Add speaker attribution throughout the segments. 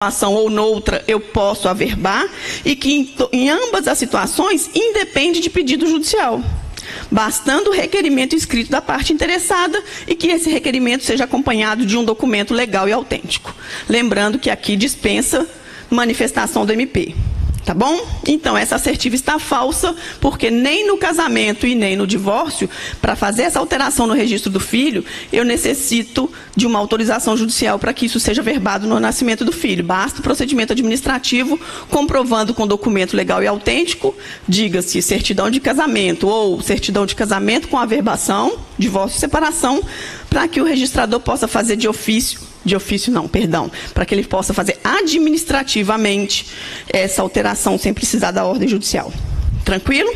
Speaker 1: situação ou noutra eu posso averbar e que em ambas as situações independe de pedido judicial, bastando o requerimento escrito da parte interessada e que esse requerimento seja acompanhado de um documento legal e autêntico. Lembrando que aqui dispensa manifestação do MP. Tá bom? Então, essa assertiva está falsa, porque nem no casamento e nem no divórcio, para fazer essa alteração no registro do filho, eu necessito de uma autorização judicial para que isso seja verbado no nascimento do filho. Basta o procedimento administrativo, comprovando com documento legal e autêntico, diga-se certidão de casamento ou certidão de casamento com averbação, divórcio e separação, para que o registrador possa fazer para que ele possa fazer administrativamente essa alteração sem precisar da ordem judicial. Tranquilo?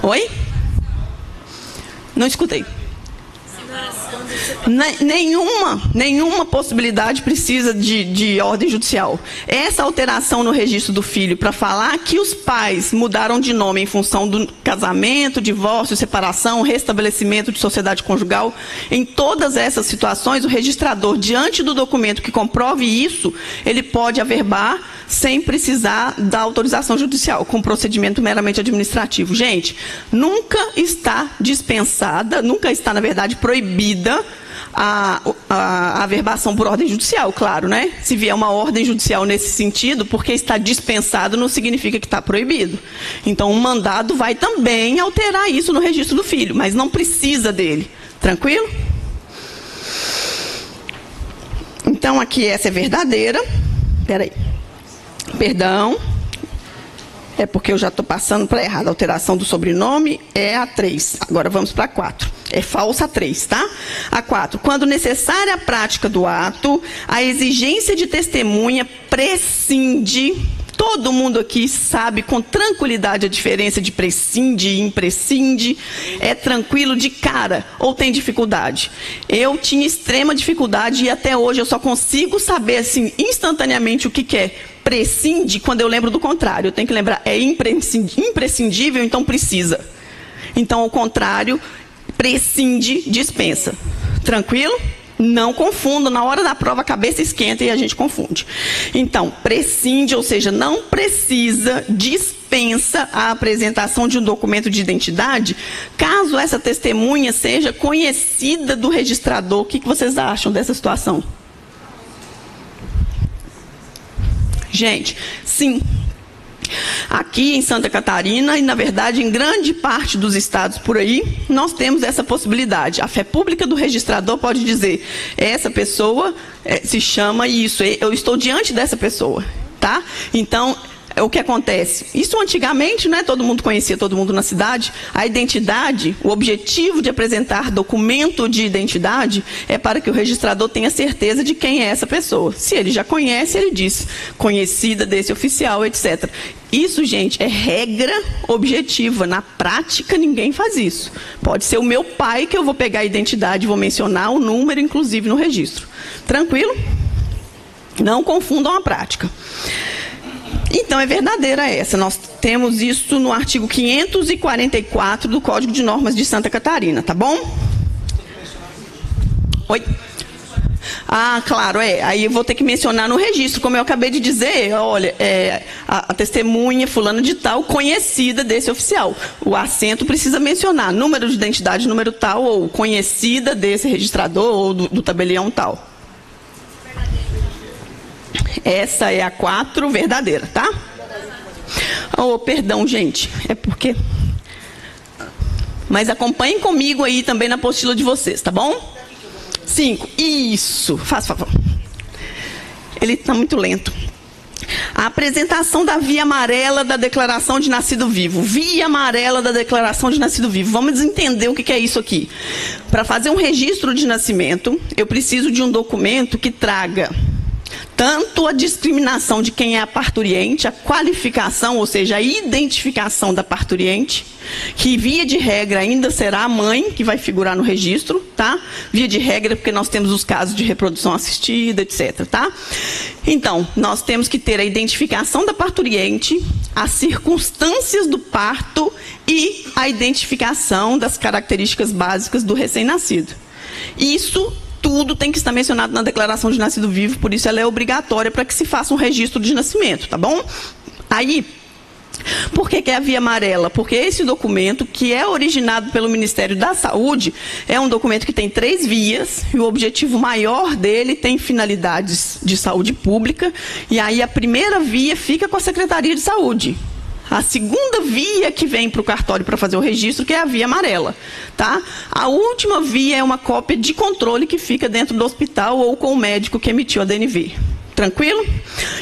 Speaker 1: Oi? Não escutei. Nenhuma possibilidade precisa de ordem judicial. Essa alteração no registro do filho para falar que os pais mudaram de nome em função do casamento, divórcio, separação, restabelecimento de sociedade conjugal, em todas essas situações, o registrador, diante do documento que comprove isso, ele pode averbar sem precisar da autorização judicial, com procedimento meramente administrativo. Gente, nunca está dispensada, nunca está, na verdade, proibida a averbação por ordem judicial, claro, né? Se vier uma ordem judicial nesse sentido, porque está dispensado, não significa que está proibido. Então, um mandado vai também alterar isso no registro do filho, mas não precisa dele. Tranquilo? Então, aqui essa é verdadeira. Espera aí. Perdão, é porque eu já estou passando para errado. A alteração do sobrenome é a 3. Agora vamos para a 4. É falsa a 3, tá? A 4. Quando necessária a prática do ato, a exigência de testemunha prescinde. Todo mundo aqui sabe com tranquilidade a diferença de prescinde e imprescinde. É tranquilo de cara ou tem dificuldade? Eu tinha extrema dificuldade e até hoje eu só consigo saber assim instantaneamente o que é prescinde quando eu lembro do contrário. Eu tenho que lembrar, é imprescindível, então precisa. Então, ao contrário, prescinde, dispensa. Tranquilo? Não confunda, na hora da prova a cabeça esquenta e a gente confunde. Então, prescinde, ou seja, não precisa, dispensa a apresentação de um documento de identidade, caso essa testemunha seja conhecida do registrador. O que vocês acham dessa situação? Gente, sim. Aqui em Santa Catarina, e na verdade em grande parte dos estados por aí, nós temos essa possibilidade. A fé pública do registrador pode dizer, essa pessoa se chama isso, eu estou diante dessa pessoa, tá? Então, o que acontece? Isso antigamente, né, todo mundo conhecia todo mundo na cidade. A identidade, o objetivo de apresentar documento de identidade é para que o registrador tenha certeza de quem é essa pessoa. Se ele já conhece, ele diz, conhecida desse oficial, etc. Isso, gente, é regra objetiva. Na prática, ninguém faz isso. Pode ser o meu pai que eu vou pegar a identidade, vou mencionar o número, inclusive, no registro. Tranquilo? Não confundam a prática. Então, é verdadeira essa. Nós temos isso no artigo 544 do Código de Normas de Santa Catarina, tá bom? Oi? Ah, claro, aí eu vou ter que mencionar no registro, como eu acabei de dizer, olha, a testemunha fulana de tal, conhecida desse oficial. O assento precisa mencionar número de identidade, número tal, ou conhecida desse registrador, ou do tabelião tal. Essa é a 4, verdadeira, tá? Oh, perdão, gente. É porque... Mas acompanhem comigo aí também na apostila de vocês, tá bom? 5. Isso. Faz favor. Ele está muito lento. A apresentação da via amarela da declaração de nascido vivo. Via amarela da declaração de nascido vivo. Vamos entender o que é isso aqui. Para fazer um registro de nascimento, eu preciso de um documento que traga tanto a discriminação de quem é a parturiente, a qualificação, ou seja, a identificação da parturiente, que via de regra ainda será a mãe que vai figurar no registro, tá? Via de regra, porque nós temos os casos de reprodução assistida, etc, tá? Então, nós temos que ter a identificação da parturiente, as circunstâncias do parto e a identificação das características básicas do recém-nascido. Isso tudo tem que estar mencionado na declaração de nascido vivo, por isso ela é obrigatória para que se faça um registro de nascimento, tá bom? Aí, por que é a via amarela? Porque esse documento, que é originado pelo Ministério da Saúde, é um documento que tem 3 vias, e o objetivo maior dele tem finalidades de saúde pública, e aí a primeira via fica com a Secretaria de Saúde. A segunda via que vem para o cartório para fazer o registro, que é a via amarela, tá? A última via é uma cópia de controle que fica dentro do hospital ou com o médico que emitiu a DNV. Tranquilo?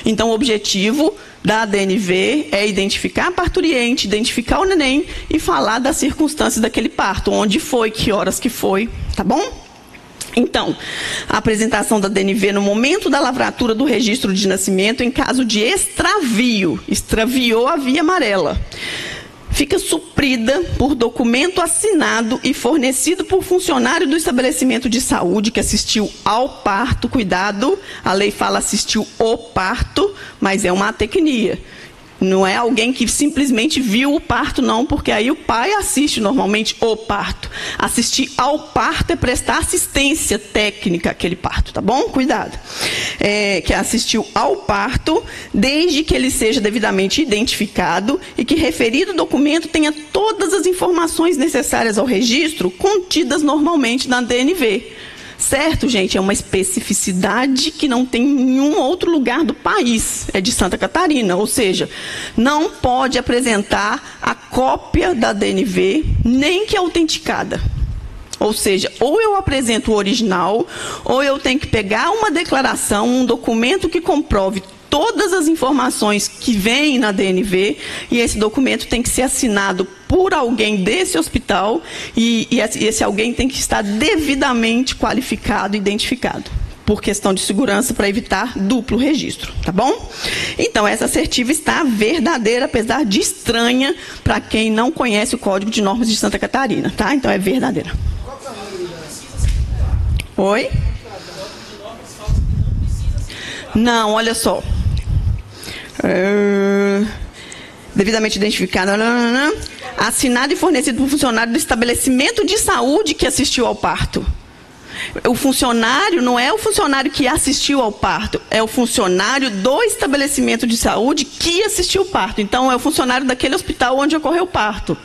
Speaker 1: Então, o objetivo da DNV é identificar a parturiente, identificar o neném e falar das circunstâncias daquele parto, onde foi, que horas que foi, tá bom? Então, a apresentação da DNV no momento da lavratura do registro de nascimento em caso de extravio, extraviou a via amarela, fica suprida por documento assinado e fornecido por funcionário do estabelecimento de saúde que assistiu ao parto. Cuidado, a lei fala assistiu o parto, mas é uma atecnia. Não é alguém que simplesmente viu o parto, não, porque aí o pai assiste normalmente o parto. Assistir ao parto é prestar assistência técnica àquele parto, tá bom? Cuidado. Que assistiu ao parto, desde que ele seja devidamente identificado e que referido documento tenha todas as informações necessárias ao registro contidas normalmente na DNV. Certo, gente? É uma especificidade que não tem em nenhum outro lugar do país. É de Santa Catarina, ou seja, não pode apresentar a cópia da DNV, nem que autenticada. Ou seja, ou eu apresento o original, ou eu tenho que pegar uma declaração, um documento que comprove todas as informações que vêm na DNV, e esse documento tem que ser assinado por alguém desse hospital, e esse alguém tem que estar devidamente qualificado e identificado, por questão de segurança, para evitar duplo registro, tá bom? Então, essa assertiva está verdadeira, apesar de estranha para quem não conhece o Código de Normas de Santa Catarina, tá? Então, é verdadeira. Oi? Não, olha só. Devidamente identificado, assinado e fornecido por funcionário do estabelecimento de saúde que assistiu ao parto. O funcionário não é o funcionário que assistiu ao parto, é o funcionário do estabelecimento de saúde que assistiu ao parto. Então, é o funcionário daquele hospital onde ocorreu o parto.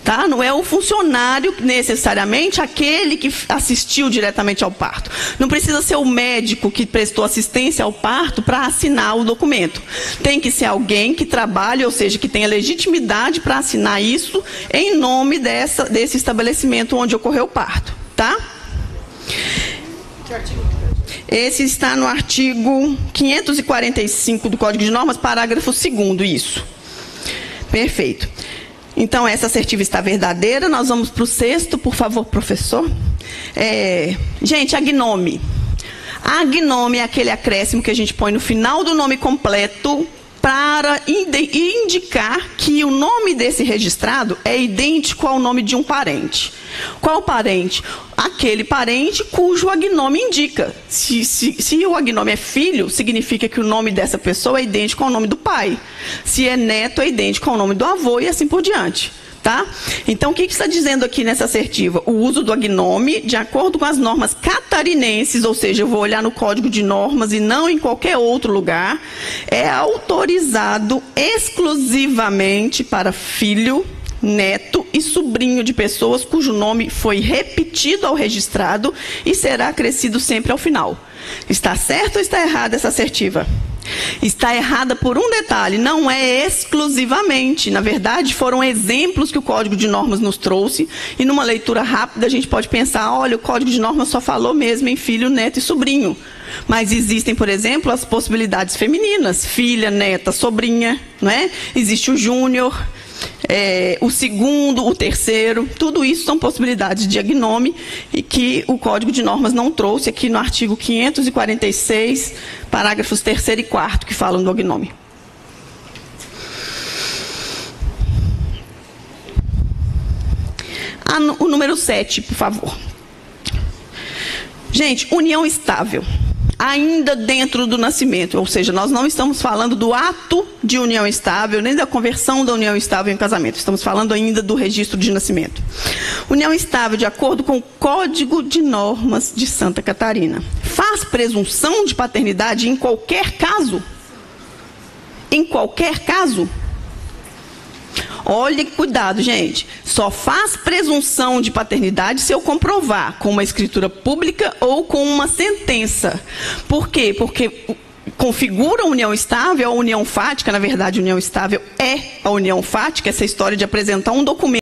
Speaker 1: Tá? Não é o funcionário necessariamente aquele que assistiu diretamente ao parto. Não precisa ser o médico que prestou assistência ao parto para assinar o documento. Tem que ser alguém que trabalhe, ou seja, que tenha legitimidade para assinar isso em nome desse estabelecimento onde ocorreu o parto. Tá? Esse está no artigo 545 do Código de Normas, parágrafo 2º, isso. Perfeito. Então, essa assertiva está verdadeira. Nós vamos para o 6º, por favor, professor. Gente, agnome. Agnome é aquele acréscimo que a gente põe no final do nome completo para indicar que o nome desse registrado é idêntico ao nome de um parente. Qual parente? Aquele parente cujo agnome indica. Se o agnome é filho, significa que o nome dessa pessoa é idêntico ao nome do pai. Se é neto, é idêntico ao nome do avô e assim por diante. Tá? Então, o que está dizendo aqui nessa assertiva? O uso do agnome, de acordo com as normas catarinenses, ou seja, eu vou olhar no Código de Normas e não em qualquer outro lugar, é autorizado exclusivamente para filho, neto e sobrinho de pessoas cujo nome foi repetido ao registrado e será acrescido sempre ao final. Está certo ou está errada essa assertiva? Está errada por um detalhe, não é exclusivamente. Na verdade, foram exemplos que o Código de Normas nos trouxe, e numa leitura rápida a gente pode pensar, olha, o Código de Normas só falou mesmo em filho, neto e sobrinho. Mas existem, por exemplo, as possibilidades femininas, filha, neta, sobrinha, não é? Existe o júnior, o segundo, o terceiro, tudo isso são possibilidades de agnome e que o Código de Normas não trouxe aqui no artigo 546, parágrafos 3º e 4º, que falam do agnome. O número 7, por favor. Gente, união estável. ainda dentro do nascimento, ou seja, nós não estamos falando do ato de união estável, nem da conversão da união estável em casamento, estamos falando ainda do registro de nascimento. União estável de acordo com o Código de Normas de Santa Catarina. Faz presunção de paternidade em qualquer caso? Em qualquer caso? Olha, cuidado, gente. Só faz presunção de paternidade se eu comprovar com uma escritura pública ou com uma sentença. Por quê? Porque configura a união estável, a união fática, na verdade, a união estável é a união fática, essa história de apresentar um documento